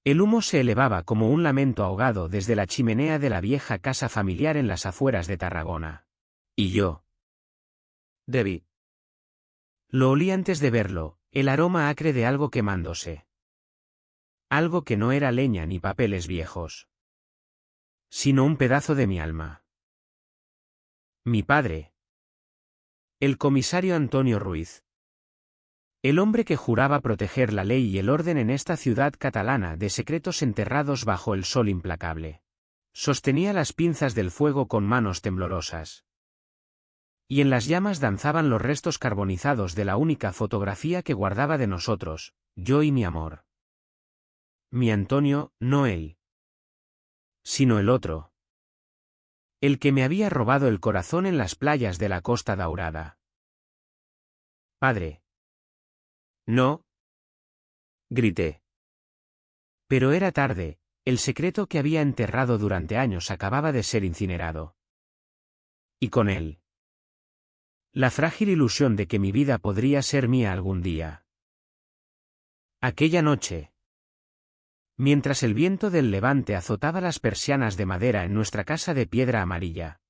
El humo se elevaba como un lamento ahogado desde la chimenea de la vieja casa familiar en las afueras de Tarragona. Y yo. David. Lo olí antes de verlo, el aroma acre de algo quemándose. Algo que no era leña ni papeles viejos, sino un pedazo de mi alma. Mi padre. El comisario Antonio Ruiz. El hombre que juraba proteger la ley y el orden en esta ciudad catalana de secretos enterrados bajo el sol implacable. Sostenía las pinzas del fuego con manos temblorosas. Y en las llamas danzaban los restos carbonizados de la única fotografía que guardaba de nosotros, yo y mi amor. Mi Antonio, no él, sino el otro. El que me había robado el corazón en las playas de la Costa Daurada. Padre. No. Grité. Pero era tarde, el secreto que había enterrado durante años acababa de ser incinerado. Y con él, la frágil ilusión de que mi vida podría ser mía algún día. Aquella noche, mientras el viento del levante azotaba las persianas de madera en nuestra casa de piedra amarilla,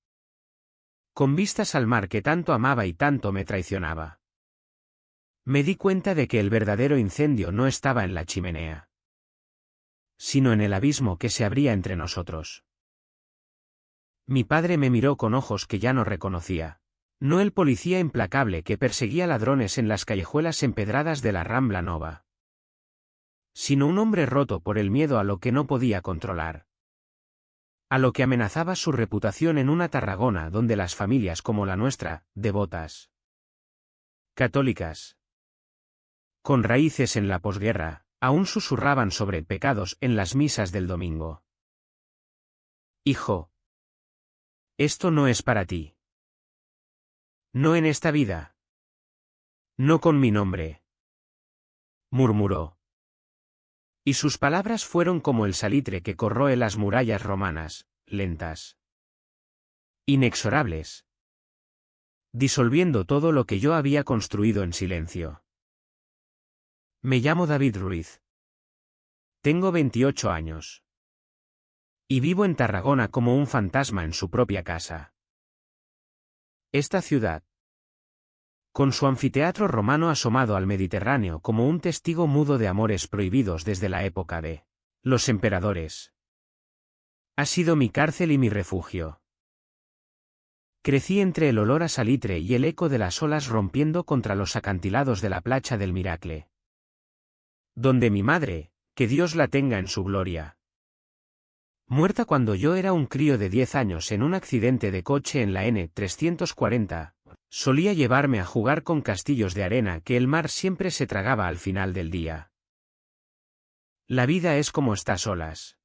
con vistas al mar que tanto amaba y tanto me traicionaba, me di cuenta de que el verdadero incendio no estaba en la chimenea, sino en el abismo que se abría entre nosotros. Mi padre me miró con ojos que ya no reconocía, no el policía implacable que perseguía ladrones en las callejuelas empedradas de la Rambla Nova, sino un hombre roto por el miedo a lo que no podía controlar, a lo que amenazaba su reputación en una Tarragona donde las familias como la nuestra, devotas, católicas, con raíces en la posguerra, aún susurraban sobre pecados en las misas del domingo. Hijo, esto no es para ti. No en esta vida. No con mi nombre, murmuró. Y sus palabras fueron como el salitre que corroe las murallas romanas, lentas, inexorables, disolviendo todo lo que yo había construido en silencio. Me llamo David Ruiz. Tengo 28 años. Y vivo en Tarragona como un fantasma en su propia casa. Esta ciudad, con su anfiteatro romano asomado al Mediterráneo como un testigo mudo de amores prohibidos desde la época de los emperadores, ha sido mi cárcel y mi refugio. Crecí entre el olor a salitre y el eco de las olas rompiendo contra los acantilados de la playa del Miracle, donde mi madre, que Dios la tenga en su gloria, muerta cuando yo era un crío de 10 años en un accidente de coche en la N340, solía llevarme a jugar con castillos de arena que el mar siempre se tragaba al final del día. La vida es como estas olas.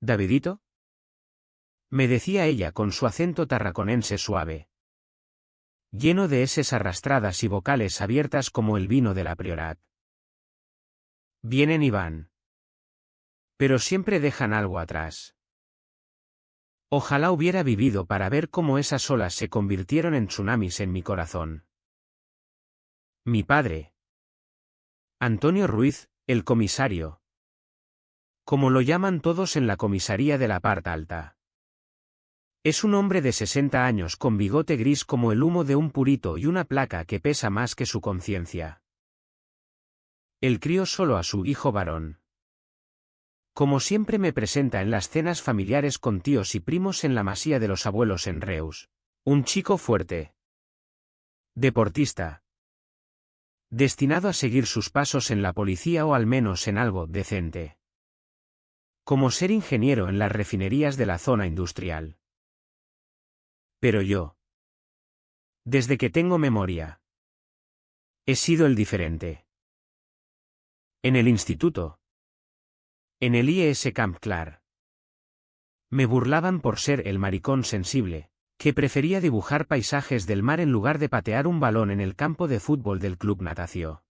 ¿Davidito? Me decía ella con su acento tarraconense suave, lleno de eses arrastradas y vocales abiertas como el vino de la Priorat. Vienen y van, pero siempre dejan algo atrás. Ojalá hubiera vivido para ver cómo esas olas se convirtieron en tsunamis en mi corazón. Mi padre, Antonio Ruiz, el comisario, como lo llaman todos en la comisaría de la parte alta, es un hombre de 60 años con bigote gris como el humo de un purito y una placa que pesa más que su conciencia. Él crió solo a su hijo varón. Como siempre me presenta en las cenas familiares con tíos y primos en la masía de los abuelos en Reus, un chico fuerte, deportista, destinado a seguir sus pasos en la policía o al menos en algo decente, como ser ingeniero en las refinerías de la zona industrial. Pero yo, desde que tengo memoria, he sido el diferente. En el instituto, en el IES Camp Clar, me burlaban por ser el maricón sensible, que prefería dibujar paisajes del mar en lugar de patear un balón en el campo de fútbol del Club Natació.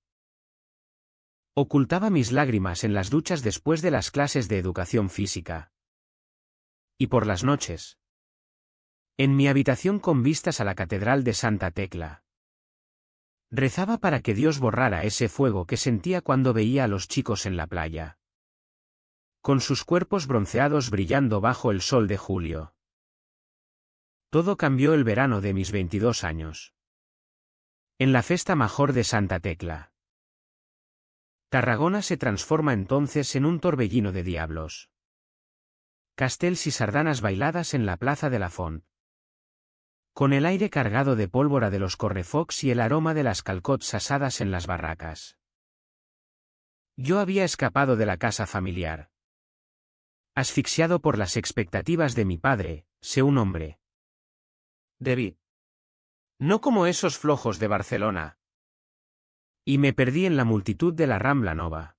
Ocultaba mis lágrimas en las duchas después de las clases de educación física. Y por las noches, en mi habitación con vistas a la Catedral de Santa Tecla, rezaba para que Dios borrara ese fuego que sentía cuando veía a los chicos en la playa. con sus cuerpos bronceados brillando bajo el sol de julio. Todo cambió el verano de mis 22 años. En la festa major de Santa Tecla. Tarragona se transforma entonces en un torbellino de diablos. Castells y sardanas bailadas en la plaza de la Font. Con el aire cargado de pólvora de los correfocs y el aroma de las calcots asadas en las barracas. Yo había escapado de la casa familiar. Asfixiado por las expectativas de mi padre, sé un hombre. Debí. No como esos flojos de Barcelona. Y me perdí en la multitud de la Rambla Nova.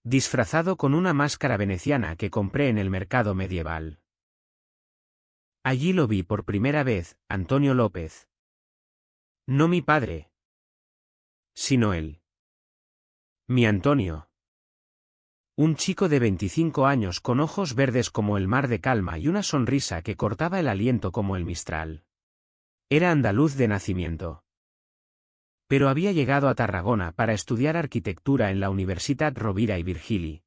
Disfrazado con una máscara veneciana que compré en el mercado medieval. Allí lo vi por primera vez, Antonio López. No mi padre. Sino él. Mi Antonio. Un chico de 25 años con ojos verdes como el mar de calma y una sonrisa que cortaba el aliento como el mistral. Era andaluz de nacimiento. Pero había llegado a Tarragona para estudiar arquitectura en la Universitat Rovira i Virgili.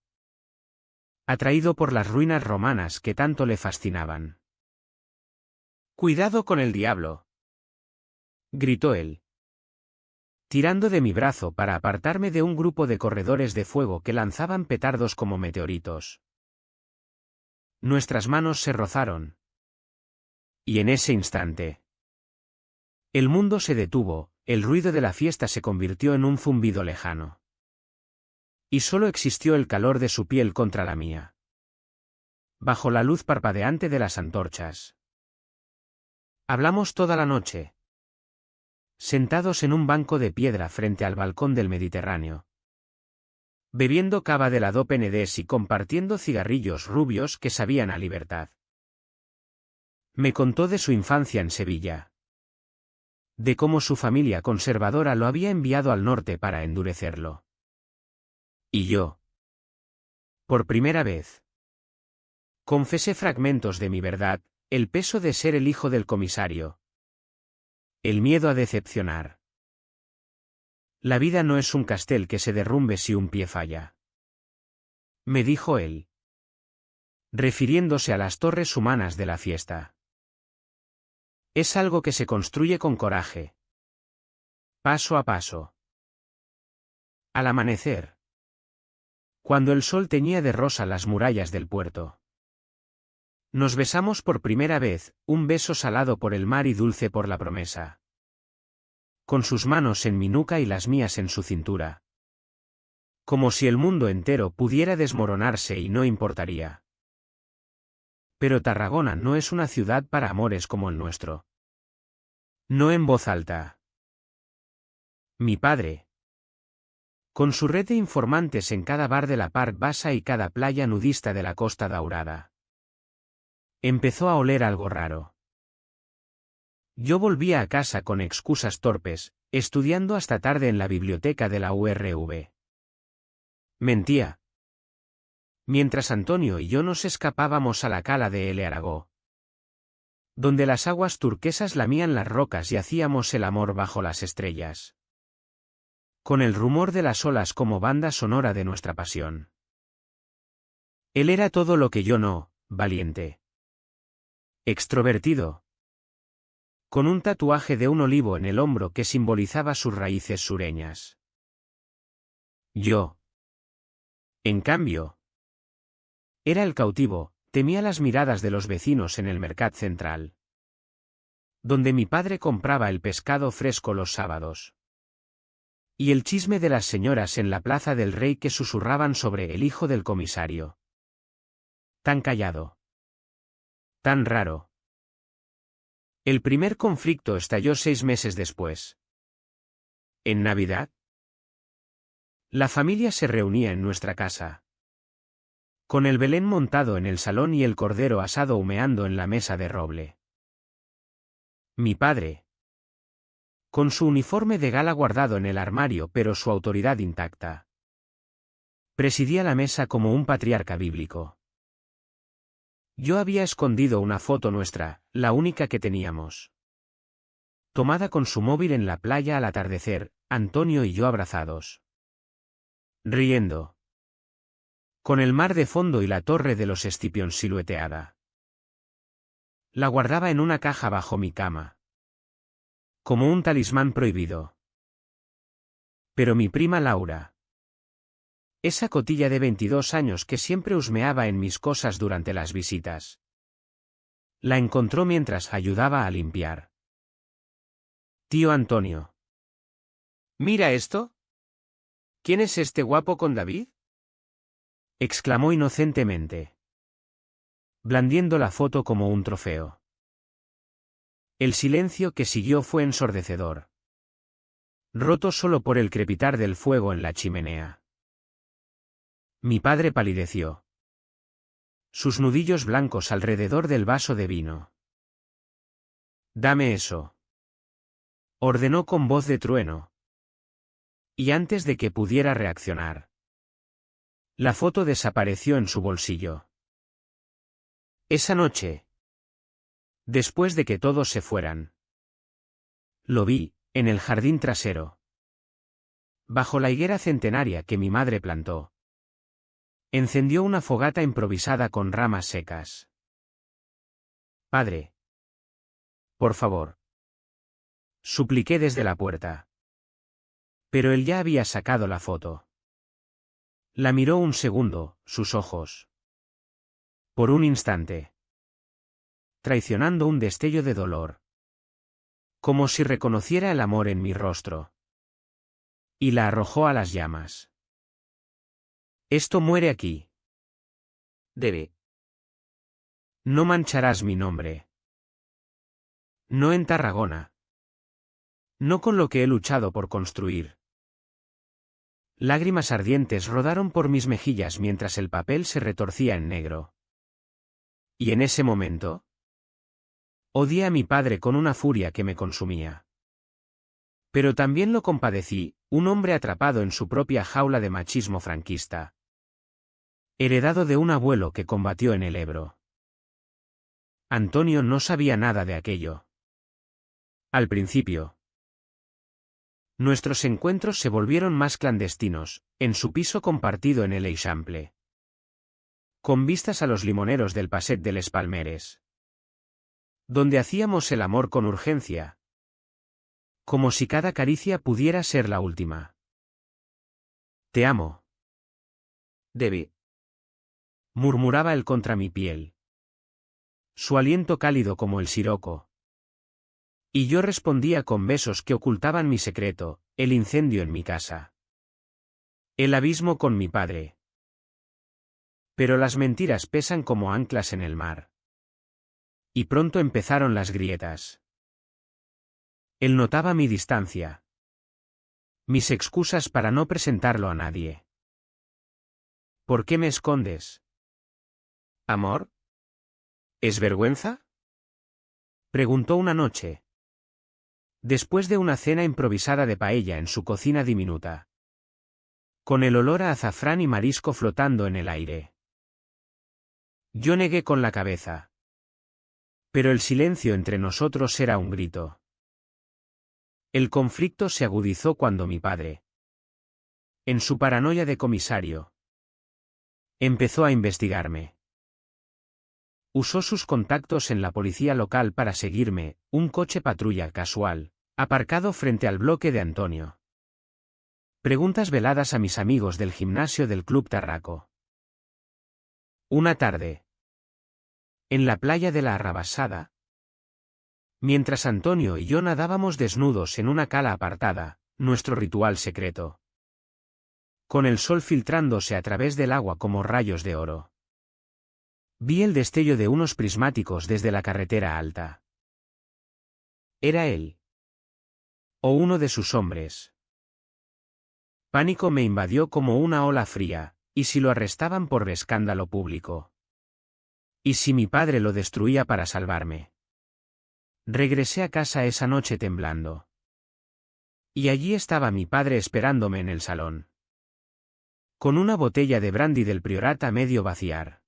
Atraído por las ruinas romanas que tanto le fascinaban. «Cuidado con el diablo», gritó él, tirando de mi brazo para apartarme de un grupo de corredores de fuego que lanzaban petardos como meteoritos. Nuestras manos se rozaron. Y en ese instante, el mundo se detuvo, el ruido de la fiesta se convirtió en un zumbido lejano. Y solo existió el calor de su piel contra la mía. Bajo la luz parpadeante de las antorchas. Hablamos toda la noche. Sentados en un banco de piedra frente al balcón del Mediterráneo. Bebiendo cava de la Do Penedès y compartiendo cigarrillos rubios que sabían a libertad. Me contó de su infancia en Sevilla. De cómo su familia conservadora lo había enviado al norte para endurecerlo. Y yo. Por primera vez. Confesé fragmentos de mi verdad, el peso de ser el hijo del comisario. El miedo a decepcionar. La vida no es un castel que se derrumbe si un pie falla. Me dijo él. Refiriéndose a las torres humanas de la fiesta. Es algo que se construye con coraje. Paso a paso. Al amanecer. Cuando el sol teñía de rosa las murallas del puerto. Nos besamos por primera vez, un beso salado por el mar y dulce por la promesa. Con sus manos en mi nuca y las mías en su cintura. Como si el mundo entero pudiera desmoronarse y no importaría. Pero Tarragona no es una ciudad para amores como el nuestro. No en voz alta. Mi padre. Con su red de informantes en cada bar de la Parc Basa y cada playa nudista de la Costa Daurada. Empezó a oler algo raro. Yo volvía a casa con excusas torpes, estudiando hasta tarde en la biblioteca de la URV. Mentía. Mientras Antonio y yo nos escapábamos a la cala de El Aragó. Donde las aguas turquesas lamían las rocas y hacíamos el amor bajo las estrellas. Con el rumor de las olas como banda sonora de nuestra pasión. Él era todo lo que yo no, valiente. Extrovertido. Con un tatuaje de un olivo en el hombro que simbolizaba sus raíces sureñas. Yo. En cambio. Era el cautivo, temía las miradas de los vecinos en el Mercat Central. Donde mi padre compraba el pescado fresco los sábados. Y el chisme de las señoras en la Plaza del Rey que susurraban sobre el hijo del comisario. Tan callado. Tan raro. El primer conflicto estalló 6 meses después. ¿En Navidad? La familia se reunía en nuestra casa. Con el Belén montado en el salón y el cordero asado humeando en la mesa de roble. Mi padre. Con su uniforme de gala guardado en el armario pero su autoridad intacta. Presidía la mesa como un patriarca bíblico. Yo había escondido una foto nuestra, la única que teníamos. Tomada con su móvil en la playa al atardecer, Antonio y yo abrazados. Riendo. con el mar de fondo y la torre de los Escipión silueteada. La guardaba en una caja bajo mi cama, como un talismán prohibido. Pero mi prima Laura, esa cotilla de 22 años que siempre husmeaba en mis cosas durante las visitas, la encontró mientras ayudaba a limpiar. Tío Antonio. ¿Mira esto? ¿Quién es este guapo con David? Exclamó inocentemente, blandiendo la foto como un trofeo. El silencio que siguió fue ensordecedor, roto solo por el crepitar del fuego en la chimenea. Mi padre palideció, sus nudillos blancos alrededor del vaso de vino. «Dame eso», ordenó con voz de trueno. Y antes de que pudiera reaccionar, la foto desapareció en su bolsillo. Esa noche, después de que todos se fueran, lo vi, en el jardín trasero, bajo la higuera centenaria que mi madre plantó. Encendió una fogata improvisada con ramas secas. «Padre. Por favor», supliqué desde la puerta. Pero él ya había sacado la foto. La miró un segundo, sus ojos. Por un instante, traicionando un destello de dolor, como si reconociera el amor en mi rostro. Y la arrojó a las llamas. «Esto muere aquí. Debe. No mancharás mi nombre. No en Tarragona. No con lo que he luchado por construir». Lágrimas ardientes rodaron por mis mejillas mientras el papel se retorcía en negro. Y en ese momento, odié a mi padre con una furia que me consumía. Pero también lo compadecí, un hombre atrapado en su propia jaula de machismo franquista, heredado de un abuelo que combatió en el Ebro. Antonio no sabía nada de aquello. Al principio, nuestros encuentros se volvieron más clandestinos, en su piso compartido en el Eixample, con vistas a los limoneros del Passet de les Palmeres, donde hacíamos el amor con urgencia, como si cada caricia pudiera ser la última. «Te amo, Debbie», murmuraba él contra mi piel, su aliento cálido como el siroco. Y yo respondía con besos que ocultaban mi secreto, el incendio en mi casa, el abismo con mi padre. Pero las mentiras pesan como anclas en el mar. Y pronto empezaron las grietas. Él notaba mi distancia, mis excusas para no presentarlo a nadie. «¿Por qué me escondes? ¿Amor? ¿Es vergüenza?», preguntó una noche, después de una cena improvisada de paella en su cocina diminuta, con el olor a azafrán y marisco flotando en el aire. Yo negué con la cabeza. Pero el silencio entre nosotros era un grito. El conflicto se agudizó cuando mi padre, en su paranoia de comisario, empezó a investigarme. Usó sus contactos en la policía local para seguirme, un coche patrulla casual, aparcado frente al bloque de Antonio. Preguntas veladas a mis amigos del gimnasio del Club Tarraco. Una tarde, en la playa de la Arrabasada, mientras Antonio y yo nadábamos desnudos en una cala apartada, nuestro ritual secreto, con el sol filtrándose a través del agua como rayos de oro, vi el destello de unos prismáticos desde la carretera alta. Era él. O uno de sus hombres. Pánico me invadió como una ola fría, ¿y si lo arrestaban por escándalo público? ¿Y si mi padre lo destruía para salvarme? Regresé a casa esa noche temblando. Y allí estaba mi padre esperándome en el salón, con una botella de brandy del Priorat a medio vaciar.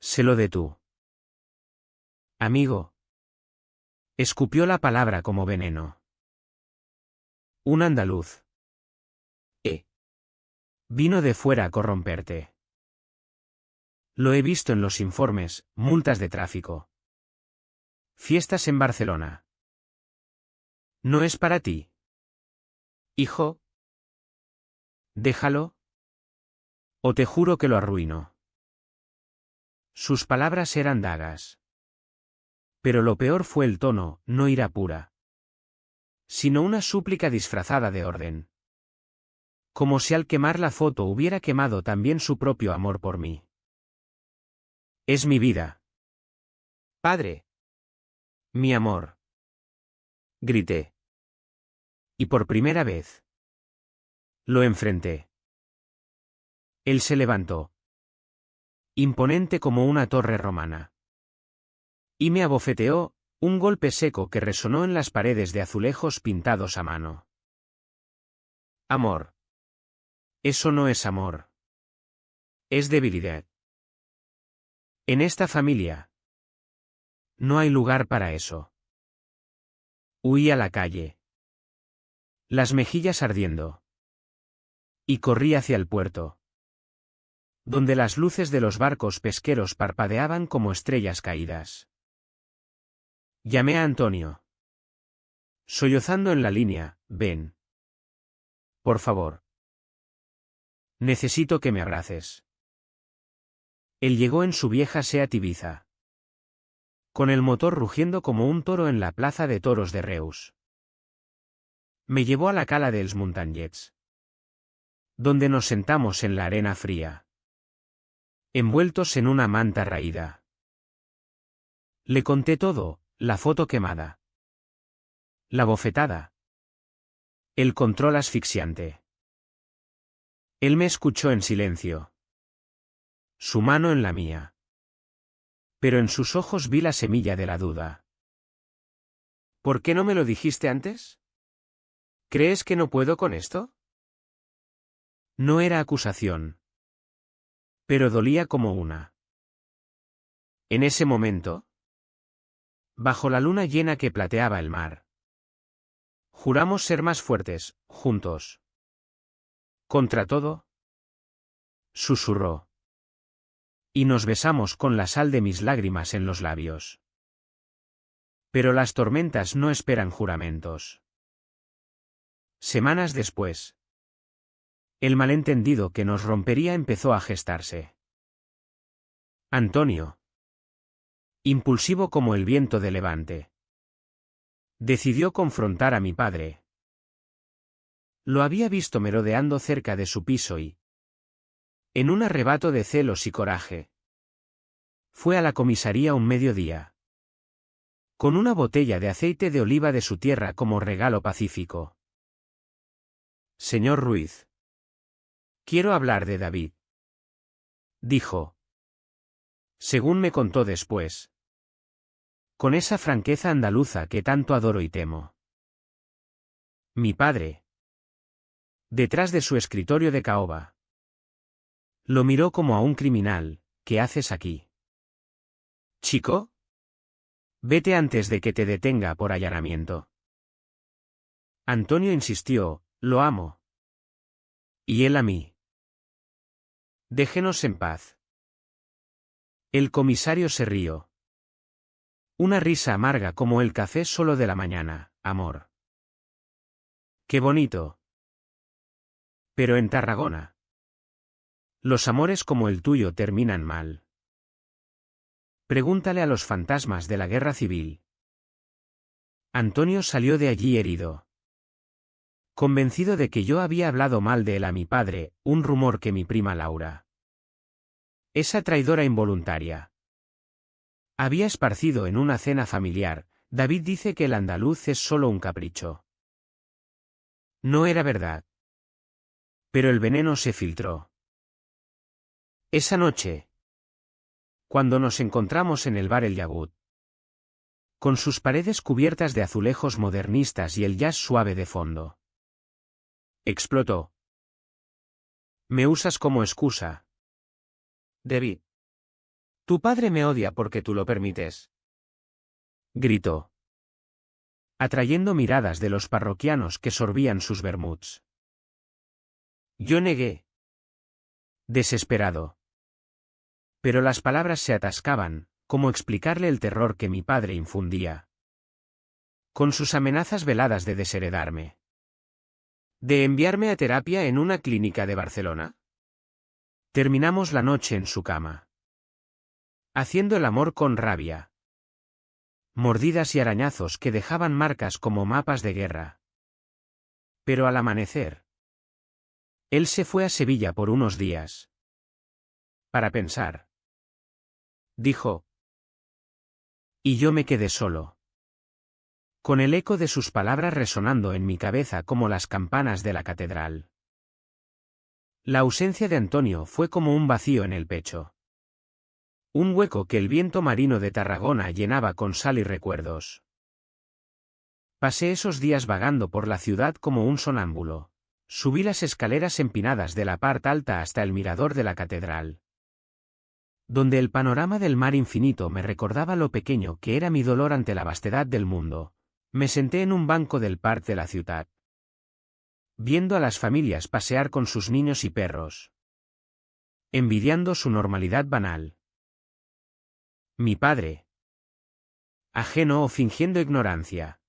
«Se lo de tú, amigo», escupió la palabra como veneno. «Un andaluz». Vino de fuera a corromperte. Lo he visto en los informes, multas de tráfico. Fiestas en Barcelona. No es para ti. Hijo. Déjalo. O te juro que lo arruino. Sus palabras eran dagas. Pero lo peor fue el tono, no ira pura, sino una súplica disfrazada de orden. Como si al quemar la foto hubiera quemado también su propio amor por mí. Es mi vida. Padre. Mi amor. Grité. Y por primera vez. Lo enfrenté. Él se levantó. Imponente como una torre romana. Y me abofeteó, un golpe seco que resonó en las paredes de azulejos pintados a mano. Amor. Eso no es amor. Es debilidad. En esta familia. No hay lugar para eso. Huí a la calle. Las mejillas ardiendo. Y corrí hacia el puerto, donde las luces de los barcos pesqueros parpadeaban como estrellas caídas. Llamé a Antonio. Sollozando en la línea, ven. Por favor. Necesito que me abraces. Él llegó en su vieja Seat Ibiza, con el motor rugiendo como un toro en la plaza de toros de Reus. Me llevó a la cala de Els Muntanyets, donde nos sentamos en la arena fría, envueltos en una manta raída. Le conté todo, la foto quemada, la bofetada, el control asfixiante. Él me escuchó en silencio, su mano en la mía. Pero en sus ojos vi la semilla de la duda. ¿Por qué no me lo dijiste antes? ¿Crees que no puedo con esto? No era acusación, pero dolía como una. En ese momento, bajo la luna llena que plateaba el mar, juramos ser más fuertes, juntos. Contra todo, susurró. Y nos besamos con la sal de mis lágrimas en los labios. Pero las tormentas no esperan juramentos. Semanas después, el malentendido que nos rompería empezó a gestarse. Antonio, impulsivo como el viento de levante, decidió confrontar a mi padre. Lo había visto merodeando cerca de su piso y, en un arrebato de celos y coraje, fue a la comisaría un mediodía, con una botella de aceite de oliva de su tierra como regalo pacífico. Señor Ruiz. Quiero hablar de David, dijo. Según me contó después, con esa franqueza andaluza que tanto adoro y temo. Mi padre, detrás de su escritorio de caoba, lo miró como a un criminal. ¿Qué haces aquí? Chico, vete antes de que te detenga por allanamiento. Antonio insistió, lo amo. Y él a mí. Déjenos en paz. El comisario se rió. Una risa amarga como el café solo de la mañana, amor. Qué bonito. Pero en Tarragona, los amores como el tuyo terminan mal. Pregúntale a los fantasmas de la guerra civil. Antonio salió de allí herido, convencido de que yo había hablado mal de él a mi padre, un rumor que mi prima Laura, esa traidora involuntaria, había esparcido en una cena familiar. David dice que el andaluz es solo un capricho. No era verdad. Pero el veneno se filtró. Esa noche, cuando nos encontramos en el bar El Yagut, con sus paredes cubiertas de azulejos modernistas y el jazz suave de fondo, explotó. Me usas como excusa. David. Tu padre me odia porque tú lo permites. Gritó, atrayendo miradas de los parroquianos que sorbían sus vermuts. Yo negué. Desesperado. Pero las palabras se atascaban, ¿cómo explicarle el terror que mi padre infundía? Con sus amenazas veladas de desheredarme. ¿De enviarme a terapia en una clínica de Barcelona? Terminamos la noche en su cama. Haciendo el amor con rabia. Mordidas y arañazos que dejaban marcas como mapas de guerra. Pero al amanecer, él se fue a Sevilla por unos días. Para pensar. Dijo. Y yo me quedé solo. Con el eco de sus palabras resonando en mi cabeza como las campanas de la catedral. La ausencia de Antonio fue como un vacío en el pecho. Un hueco que el viento marino de Tarragona llenaba con sal y recuerdos. Pasé esos días vagando por la ciudad como un sonámbulo. Subí las escaleras empinadas de la parte alta hasta el mirador de la catedral, donde el panorama del mar infinito me recordaba lo pequeño que era mi dolor ante la vastedad del mundo. Me senté en un banco del parc de la ciudad, viendo a las familias pasear con sus niños y perros, envidiando su normalidad banal. Mi padre, ajeno o fingiendo ignorancia,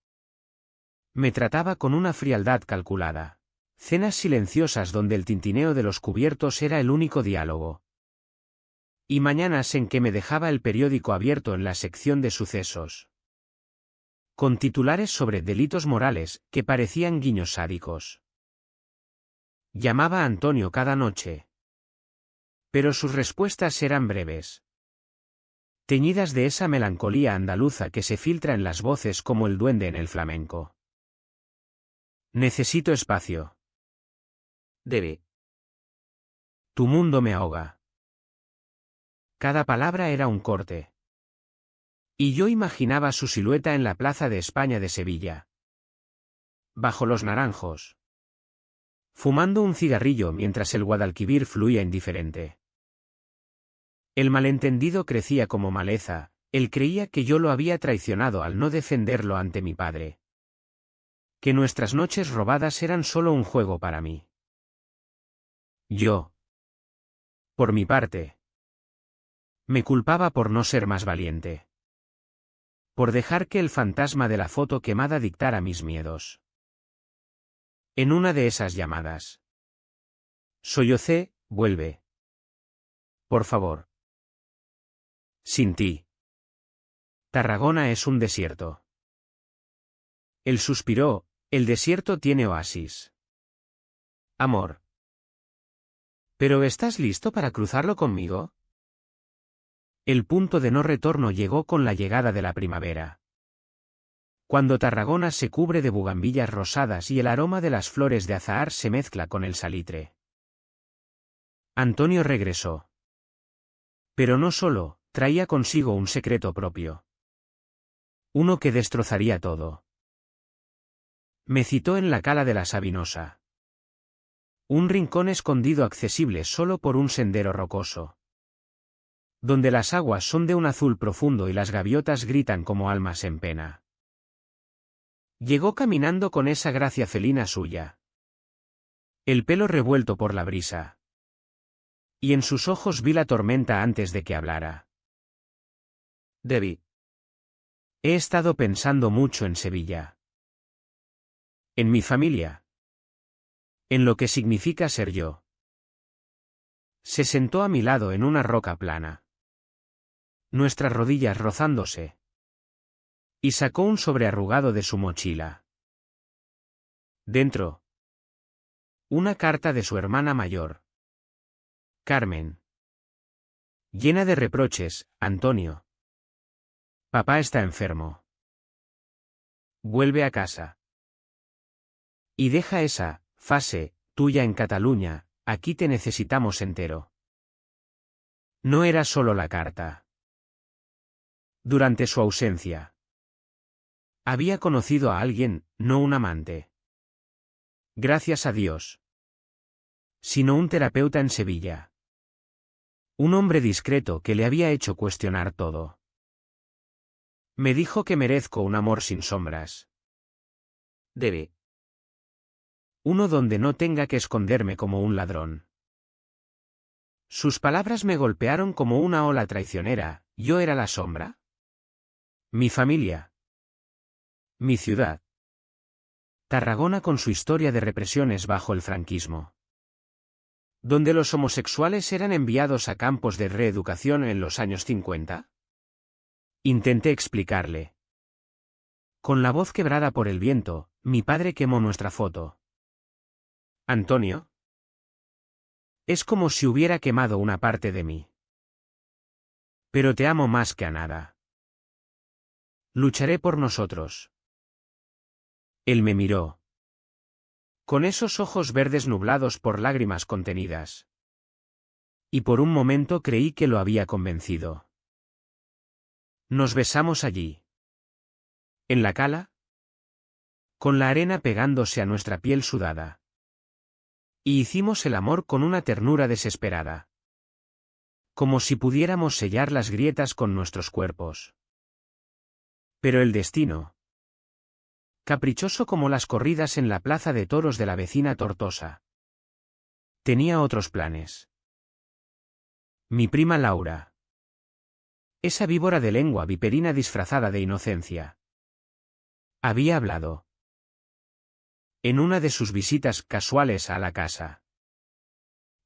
me trataba con una frialdad calculada. Cenas silenciosas donde el tintineo de los cubiertos era el único diálogo. Y mañanas en que me dejaba el periódico abierto en la sección de sucesos, con titulares sobre delitos morales que parecían guiños sádicos. Llamaba a Antonio cada noche. Pero sus respuestas eran breves, teñidas de esa melancolía andaluza que se filtra en las voces como el duende en el flamenco. Necesito espacio. Debe. Tu mundo me ahoga. Cada palabra era un corte. Y yo imaginaba su silueta en la Plaza de España de Sevilla, bajo los naranjos, fumando un cigarrillo mientras el Guadalquivir fluía indiferente. El malentendido crecía como maleza, él creía que yo lo había traicionado al no defenderlo ante mi padre. Que nuestras noches robadas eran solo un juego para mí. Yo, por mi parte, me culpaba por no ser más valiente. Por dejar que el fantasma de la foto quemada dictara mis miedos. En una de esas llamadas sollocé, vuelve. Por favor. Sin ti. Tarragona es un desierto. Él suspiró, el desierto tiene oasis. Amor. ¿Pero estás listo para cruzarlo conmigo? El punto de no retorno llegó con la llegada de la primavera. Cuando Tarragona se cubre de bugambillas rosadas y el aroma de las flores de azahar se mezcla con el salitre. Antonio regresó. Pero no solo, traía consigo un secreto propio. Uno que destrozaría todo. Me citó en la cala de la Sabinosa. Un rincón escondido accesible solo por un sendero rocoso, donde las aguas son de un azul profundo y las gaviotas gritan como almas en pena. Llegó caminando con esa gracia felina suya, el pelo revuelto por la brisa. Y en sus ojos vi la tormenta antes de que hablara. Debbie. He estado pensando mucho en Sevilla. En mi familia. En lo que significa ser yo. Se sentó a mi lado en una roca plana, nuestras rodillas rozándose. Y sacó un sobre arrugado de su mochila. Dentro, una carta de su hermana mayor, Carmen. Llena de reproches, Antonio. Papá está enfermo. Vuelve a casa. Y deja esa fase tuya en Cataluña, aquí te necesitamos entero. No era solo la carta. Durante su ausencia, había conocido a alguien, no un amante. Gracias a Dios. Sino un terapeuta en Sevilla. Un hombre discreto que le había hecho cuestionar todo. Me dijo que merezco un amor sin sombras. Debe. Uno donde no tenga que esconderme como un ladrón. Sus palabras me golpearon como una ola traicionera. ¿Yo era la sombra? Mi familia. Mi ciudad. Tarragona con su historia de represiones bajo el franquismo. ¿Donde los homosexuales eran enviados a campos de reeducación en los años 50? Intenté explicarle. Con la voz quebrada por el viento, mi padre quemó nuestra foto. Antonio. Es como si hubiera quemado una parte de mí. Pero te amo más que a nada. Lucharé por nosotros. Él me miró. Con esos ojos verdes nublados por lágrimas contenidas. Y por un momento creí que lo había convencido. Nos besamos allí. ¿En la cala? Con la arena pegándose a nuestra piel sudada. Y hicimos el amor con una ternura desesperada. Como si pudiéramos sellar las grietas con nuestros cuerpos. Pero el destino. Caprichoso como las corridas en la plaza de toros de la vecina Tortosa. Tenía otros planes. Mi prima Laura. Esa víbora de lengua viperina disfrazada de inocencia. Había hablado. En una de sus visitas casuales a la casa.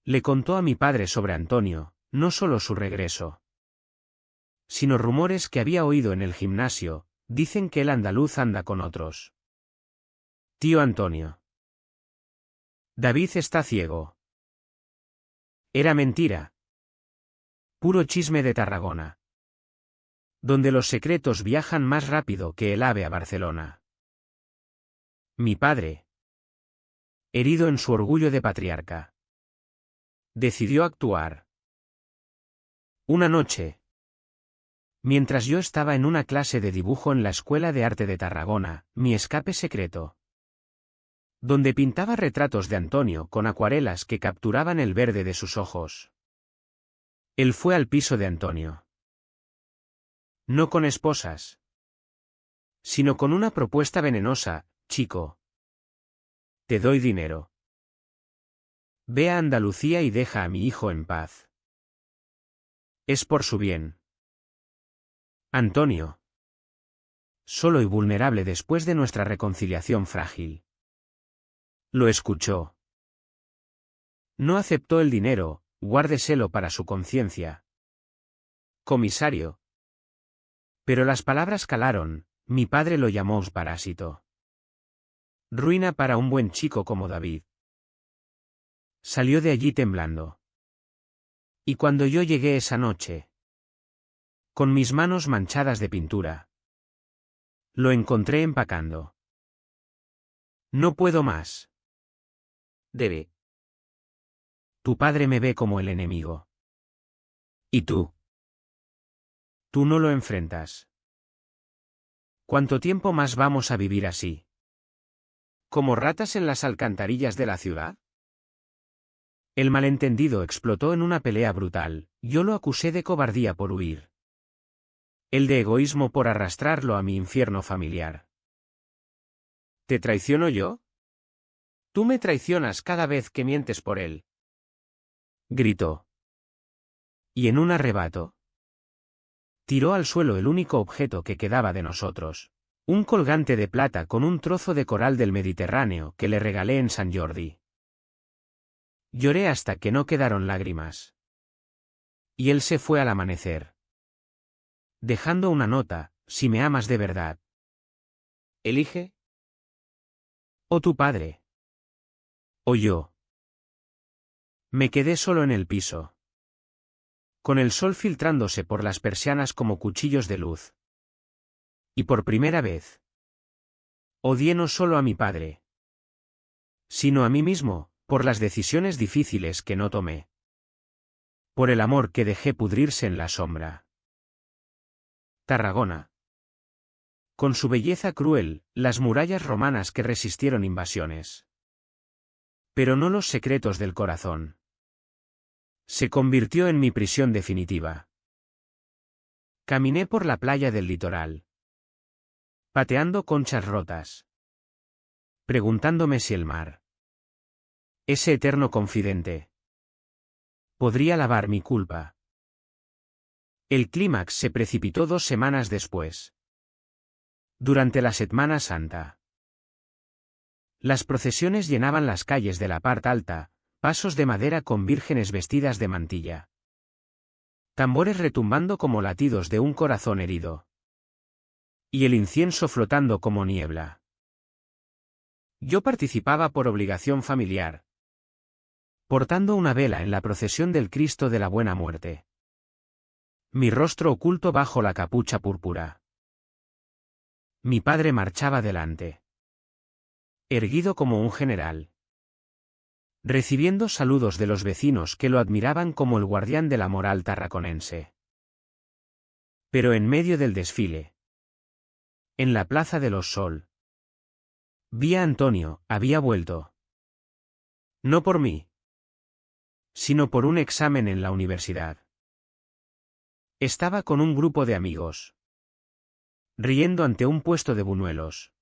Le contó a mi padre sobre Antonio, no solo su regreso, sino rumores que había oído en el gimnasio. Dicen que el andaluz anda con otros. Tío Antonio. David está ciego. Era mentira. Puro chisme de Tarragona. Donde los secretos viajan más rápido que el ave a Barcelona. Mi padre, herido en su orgullo de patriarca, decidió actuar. Una noche, mientras yo estaba en una clase de dibujo en la Escuela de Arte de Tarragona, mi escape secreto, donde pintaba retratos de Antonio con acuarelas que capturaban el verde de sus ojos. Él fue al piso de Antonio. No con esposas, sino con una propuesta venenosa. Chico, te doy dinero. Ve a Andalucía y deja a mi hijo en paz. Es por su bien. Antonio. Solo y vulnerable después de nuestra reconciliación frágil. Lo escuchó. No aceptó el dinero, guárdeselo para su conciencia. Comisario. Pero las palabras calaron, mi padre lo llamó parásito. Ruina para un buen chico como David. Salió de allí temblando. Y cuando yo llegué esa noche, con mis manos manchadas de pintura, lo encontré empacando. No puedo más. Debe. Tu padre me ve como el enemigo. ¿Y tú? Tú no lo enfrentas. ¿Cuánto tiempo más vamos a vivir así? ¿Como ratas en las alcantarillas de la ciudad? El malentendido explotó en una pelea brutal. Yo lo acusé de cobardía por huir. El de egoísmo por arrastrarlo a mi infierno familiar. ¿Te traiciono yo? Tú me traicionas cada vez que mientes por él. Gritó. Y en un arrebato, tiró al suelo el único objeto que quedaba de nosotros. Un colgante de plata con un trozo de coral del Mediterráneo que le regalé en San Jordi. Lloré hasta que no quedaron lágrimas. Y él se fue al amanecer, dejando una nota: si me amas de verdad, elige. O tu padre. O yo. Me quedé solo en el piso, con el sol filtrándose por las persianas como cuchillos de luz. Y por primera vez, odié no solo a mi padre, sino a mí mismo, por las decisiones difíciles que no tomé. Por el amor que dejé pudrirse en la sombra. Tarragona. Con su belleza cruel, las murallas romanas que resistieron invasiones. Pero no los secretos del corazón. Se convirtió en mi prisión definitiva. Caminé por la playa del litoral, pateando conchas rotas, preguntándome si el mar, ese eterno confidente, Podría lavar mi culpa. El clímax se precipitó 2 semanas después. Durante la Setmana Santa. Las procesiones llenaban las calles de la parte alta, pasos de madera con vírgenes vestidas de mantilla. Tambores retumbando como latidos de un corazón herido. Y el incienso flotando como niebla. Yo participaba por obligación familiar, portando una vela en la procesión del Cristo de la Buena Muerte. Mi rostro oculto bajo la capucha púrpura. Mi padre marchaba delante, erguido como un general, recibiendo saludos de los vecinos que lo admiraban como el guardián de la moral tarraconense. Pero en medio del desfile, en la Plaza de los Sol, vi a Antonio, había vuelto. No por mí, sino por un examen en la universidad. Estaba con un grupo de amigos, riendo ante un puesto de buñuelos.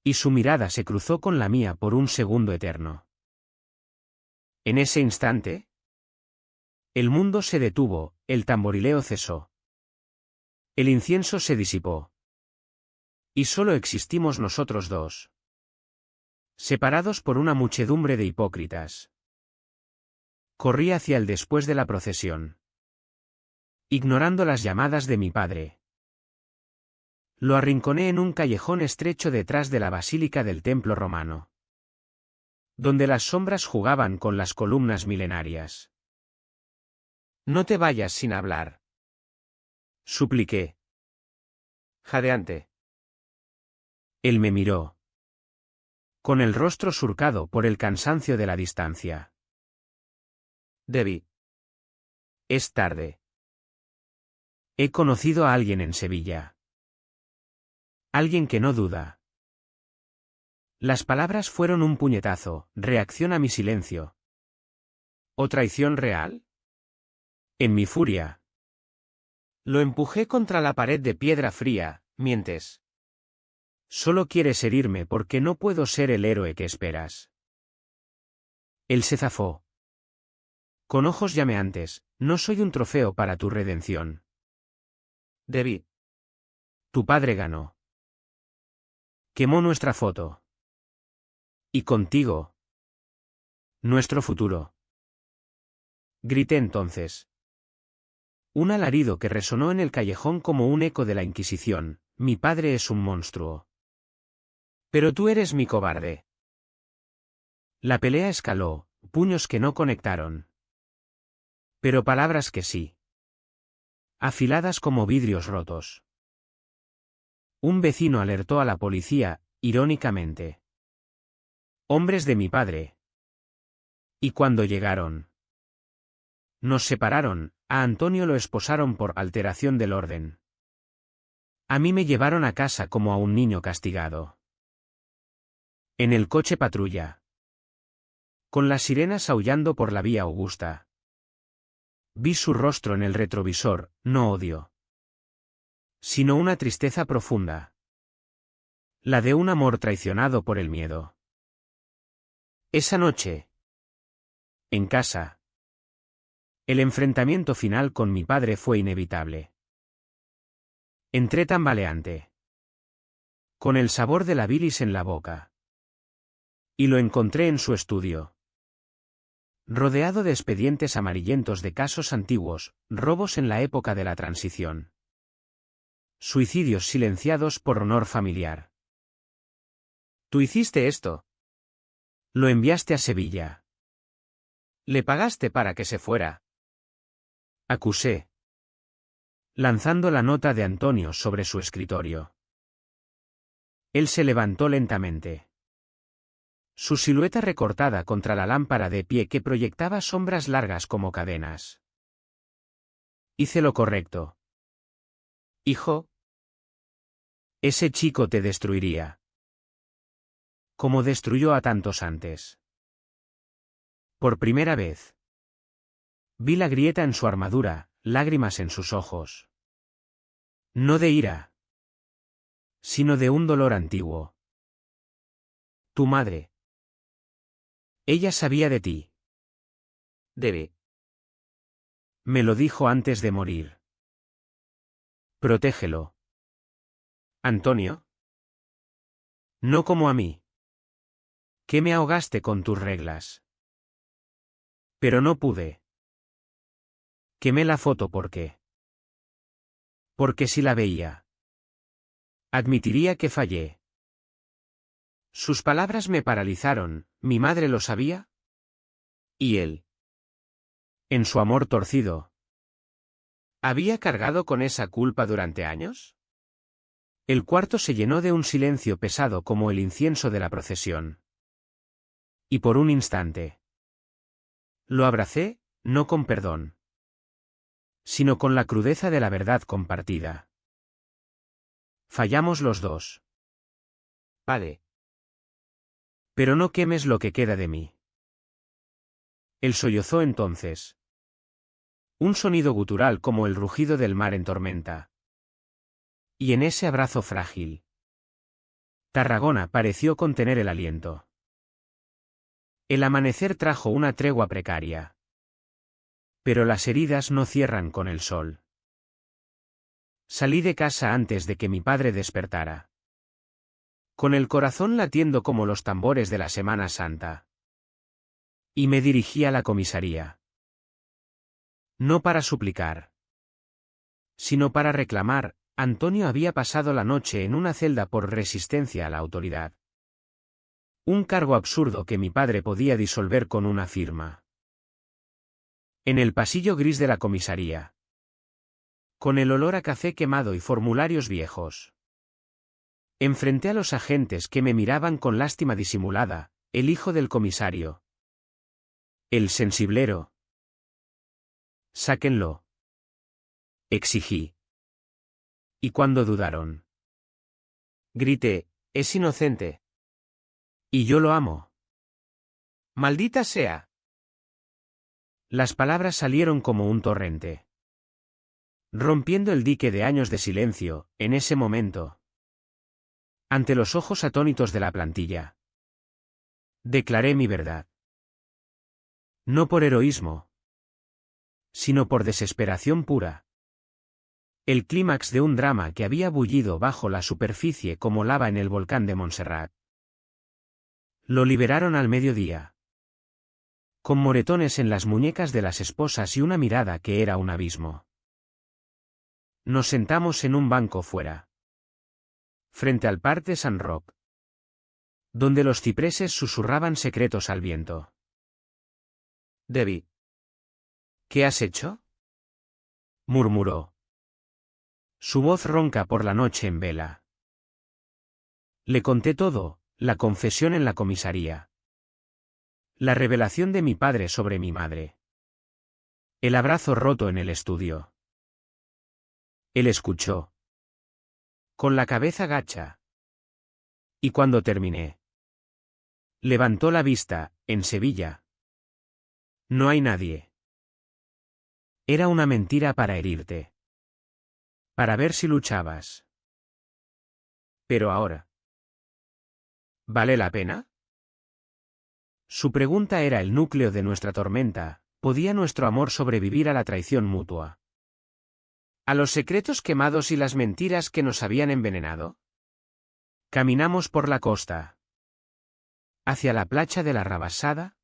Y su mirada se cruzó con la mía por un segundo eterno. En ese instante, el mundo se detuvo, el tamborileo cesó. El incienso se disipó. Y solo existimos nosotros dos, separados por una muchedumbre de hipócritas. Corrí hacia el después de la procesión, ignorando las llamadas de mi padre. Lo arrinconé en un callejón estrecho detrás de la basílica del templo romano, donde las sombras jugaban con las columnas milenarias. No te vayas sin hablar, supliqué, jadeante. Él me miró, con el rostro surcado por el cansancio de la distancia. Debbie. Es tarde. He conocido a alguien en Sevilla. Alguien que no duda. Las palabras fueron un puñetazo, reacción a mi silencio. ¿O traición real? En mi furia. Lo empujé contra la pared de piedra fría. Mientes. Solo quieres herirme porque no puedo ser el héroe que esperas. Él se zafó. Con ojos llameantes, no soy un trofeo para tu redención. Debbie. Tu padre ganó. Quemó nuestra foto. Y contigo. Nuestro futuro. Grité entonces. Un alarido que resonó en el callejón como un eco de la Inquisición. Mi padre es un monstruo. Pero tú eres mi cobarde. La pelea escaló, puños que no conectaron. Pero palabras que sí. Afiladas como vidrios rotos. Un vecino alertó a la policía, irónicamente. Hombres de mi padre. Y cuando llegaron, nos separaron, a Antonio lo esposaron por alteración del orden. A mí me llevaron a casa como a un niño castigado. En el coche patrulla. Con las sirenas aullando por la vía Augusta. Vi su rostro en el retrovisor, no odio, sino una tristeza profunda. La de un amor traicionado por el miedo. Esa noche, en casa, el enfrentamiento final con mi padre fue inevitable. Entré tambaleante, con el sabor de la bilis en la boca. Y lo encontré en su estudio, rodeado de expedientes amarillentos de casos antiguos, robos en la época de la transición. Suicidios silenciados por honor familiar. Tú hiciste esto. Lo enviaste a Sevilla. Le pagaste para que se fuera. Acusé, lanzando la nota de Antonio sobre su escritorio. Él se levantó lentamente. Su silueta recortada contra la lámpara de pie que proyectaba sombras largas como cadenas. Hice lo correcto. Hijo. Ese chico te destruiría. Como destruyó a tantos antes. Por primera vez. Vi la grieta en su armadura, lágrimas en sus ojos. No de ira, sino de un dolor antiguo. Tu madre. Ella sabía de ti. Debbie. Me lo dijo antes de morir. Protégelo. Antonio. No como a mí. Que me ahogaste con tus reglas. Pero no pude. Quemé la foto porque si la veía, admitiría que fallé. Sus palabras me paralizaron. ¿Mi madre lo sabía? ¿Y él? En su amor torcido, ¿había cargado con esa culpa durante años? El cuarto se llenó de un silencio pesado como el incienso de la procesión. Y por un instante lo abracé, no con perdón, sino con la crudeza de la verdad compartida. Fallamos los dos. Padre. Pero no quemes lo que queda de mí. Él sollozó entonces. Un sonido gutural como el rugido del mar en tormenta. Y en ese abrazo frágil, Tarragona pareció contener el aliento. El amanecer trajo una tregua precaria. Pero las heridas no cierran con el sol. Salí de casa antes de que mi padre despertara. Con el corazón latiendo como los tambores de la Semana Santa. Y me dirigí a la comisaría. No para suplicar, sino para reclamar. Antonio había pasado la noche en una celda por resistencia a la autoridad. Un cargo absurdo que mi padre podía disolver con una firma. En el pasillo gris de la comisaría, con el olor a café quemado y formularios viejos, enfrenté a los agentes que me miraban con lástima disimulada, el hijo del comisario. El sensiblero. Sáquenlo. Exigí. Y cuando dudaron, grité, es inocente. Y yo lo amo. Maldita sea. Las palabras salieron como un torrente, rompiendo el dique de años de silencio. En ese momento, ante los ojos atónitos de la plantilla, declaré mi verdad. No por heroísmo, sino por desesperación pura. El clímax de un drama que había bullido bajo la superficie como lava en el volcán de Montserrat. Lo liberaron al mediodía, con moretones en las muñecas de las esposas y una mirada que era un abismo. Nos sentamos en un banco fuera, frente al Parc de Sant Roc, donde los cipreses susurraban secretos al viento. David. ¿Qué has hecho? Murmuró. Su voz ronca por la noche en vela. Le conté todo, la confesión en la comisaría. La revelación de mi padre sobre mi madre. El abrazo roto en el estudio. Él escuchó, con la cabeza gacha. Y cuando terminé, levantó la vista. En Sevilla no hay nadie. Era una mentira para herirte. Para ver si luchabas. Pero ahora, ¿vale la pena? Su pregunta era el núcleo de nuestra tormenta. ¿Podía nuestro amor sobrevivir a la traición mutua? ¿A los secretos quemados y las mentiras que nos habían envenenado? Caminamos por la costa, hacia la playa de la Rabassada,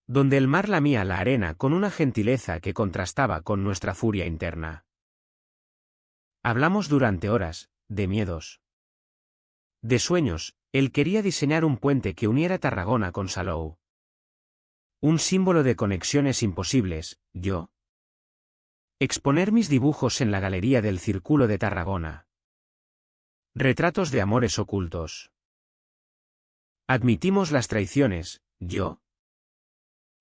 donde el mar lamía la arena con una gentileza que contrastaba con nuestra furia interna. Hablamos durante horas, de miedos, de sueños. Él quería diseñar un puente que uniera Tarragona con Salou. Un símbolo de conexiones imposibles. Yo, exponer mis dibujos en la galería del Círculo de Tarragona. Retratos de amores ocultos. Admitimos las traiciones. Yo,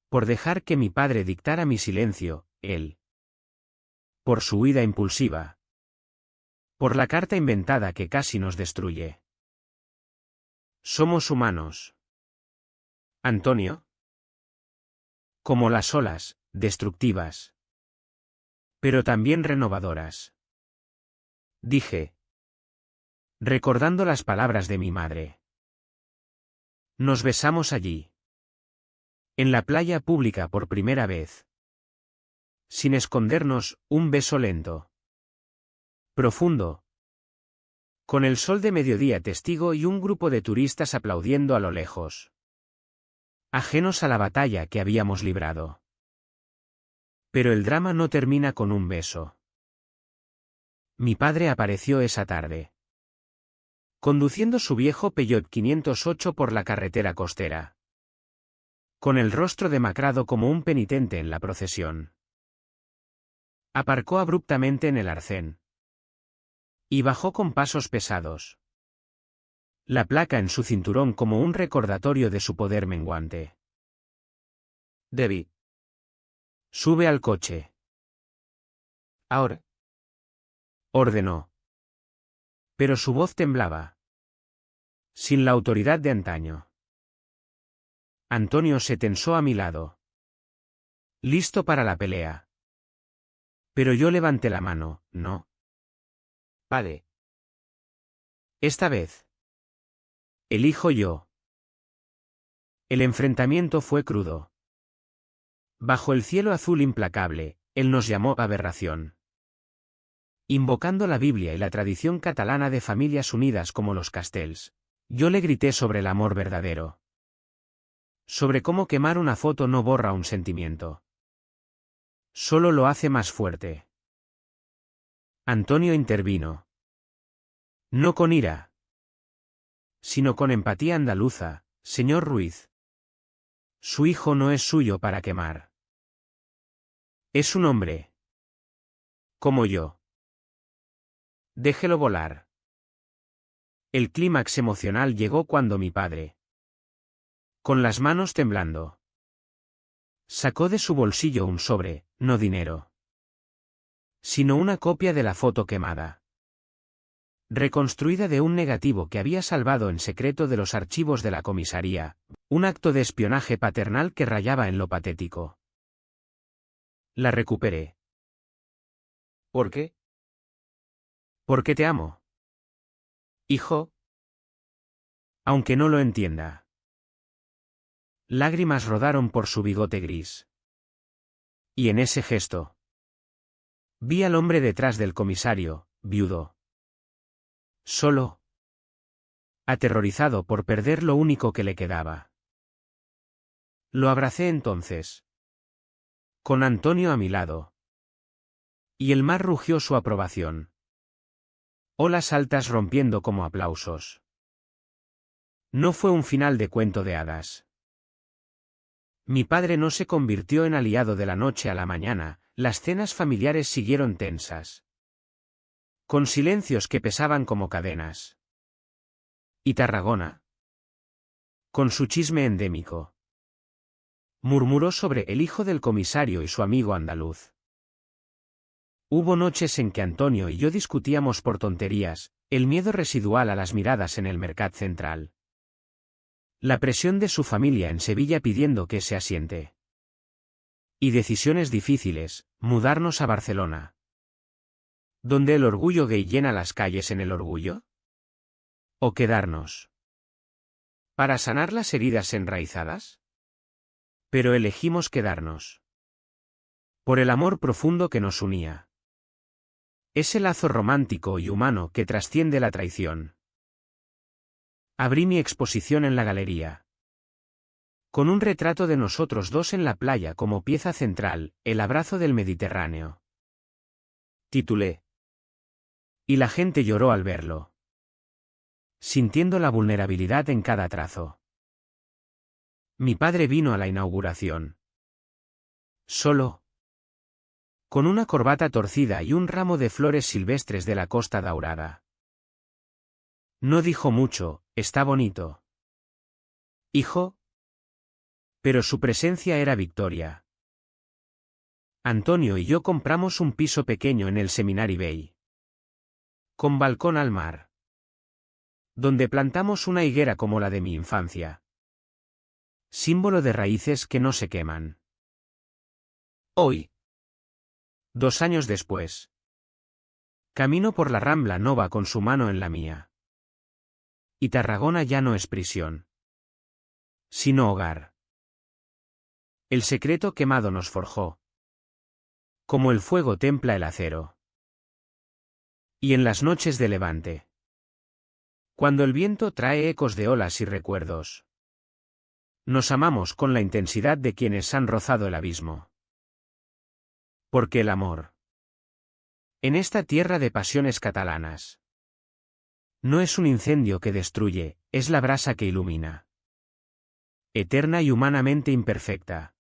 por dejar que mi padre dictara mi silencio. Él, por su huida impulsiva. Por la carta inventada que casi nos destruye. Somos humanos. Antonio. Como las olas, destructivas. Pero también renovadoras. Dije, recordando las palabras de mi madre. Nos besamos allí. En la playa pública por primera vez. Sin escondernos, un beso lento. Profundo. Con el sol de mediodía testigo y un grupo de turistas aplaudiendo a lo lejos. Ajenos a la batalla que habíamos librado. Pero el drama no termina con un beso. Mi padre apareció esa tarde, conduciendo su viejo Peugeot 508 por la carretera costera, con el rostro demacrado como un penitente en la procesión. Aparcó abruptamente en el arcén y bajó con pasos pesados, la placa en su cinturón como un recordatorio de su poder menguante. Debbie, sube al coche. Ahora, ordenó. Pero su voz temblaba, sin la autoridad de antaño. Antonio se tensó a mi lado, listo para la pelea. Pero yo levanté la mano. No. Padre. Esta vez. Elijo yo. El enfrentamiento fue crudo. Bajo el cielo azul implacable, él nos llamó aberración. Invocando la Biblia y la tradición catalana de familias unidas como los Castells, yo le grité sobre el amor verdadero. Sobre cómo quemar una foto no borra un sentimiento. Solo lo hace más fuerte. Antonio intervino. No con ira, sino con empatía andaluza, señor Ruiz. Su hijo no es suyo para quemar. Es un hombre. Como yo. Déjelo volar. El clímax emocional llegó cuando mi padre, con las manos temblando, sacó de su bolsillo un sobre, no dinero, sino una copia de la foto quemada, reconstruida de un negativo que había salvado en secreto de los archivos de la comisaría, un acto de espionaje paternal que rayaba en lo patético. La recuperé. ¿Por qué? Porque te amo. Hijo. Aunque no lo entienda. Lágrimas rodaron por su bigote gris. Y en ese gesto, vi al hombre detrás del comisario, viudo. Solo. Aterrorizado por perder lo único que le quedaba. Lo abracé entonces. Con Antonio a mi lado. Y el mar rugió su aprobación. Olas altas rompiendo como aplausos. No fue un final de cuento de hadas. Mi padre no se convirtió en aliado de la noche a la mañana, las cenas familiares siguieron tensas, con silencios que pesaban como cadenas. Y Tarragona, con su chisme endémico, murmuró sobre el hijo del comisario y su amigo andaluz. Hubo noches en que Antonio y yo discutíamos por tonterías, el miedo residual a las miradas en el Mercat Central. La presión de su familia en Sevilla pidiendo que se asiente. Y decisiones difíciles, mudarnos a Barcelona. ¿Donde el orgullo gay llena las calles en el orgullo? ¿O quedarnos? ¿Para sanar las heridas enraizadas? Pero elegimos quedarnos. Por el amor profundo que nos unía. Ese lazo romántico y humano que trasciende la traición. Abrí mi exposición en la galería. Con un retrato de nosotros dos en la playa como pieza central, el abrazo del Mediterráneo. Titulé. Y la gente lloró al verlo, sintiendo la vulnerabilidad en cada trazo. Mi padre vino a la inauguración. Solo. Con una corbata torcida y un ramo de flores silvestres de la Costa Daurada. No dijo mucho, está bonito. Hijo. Pero su presencia era victoria. Antonio y yo compramos un piso pequeño en el Seminary Bay, con balcón al mar, donde plantamos una higuera como la de mi infancia. Símbolo de raíces que no se queman. Hoy, 2 años después, camino por la Rambla Nova con su mano en la mía. Y Tarragona ya no es prisión, sino hogar. El secreto quemado nos forjó. Como el fuego templa el acero. Y en las noches de levante. Cuando el viento trae ecos de olas y recuerdos. Nos amamos con la intensidad de quienes han rozado el abismo. Porque el amor. En esta tierra de pasiones catalanas. No es un incendio que destruye, es la brasa que ilumina. Eterna y humanamente imperfecta.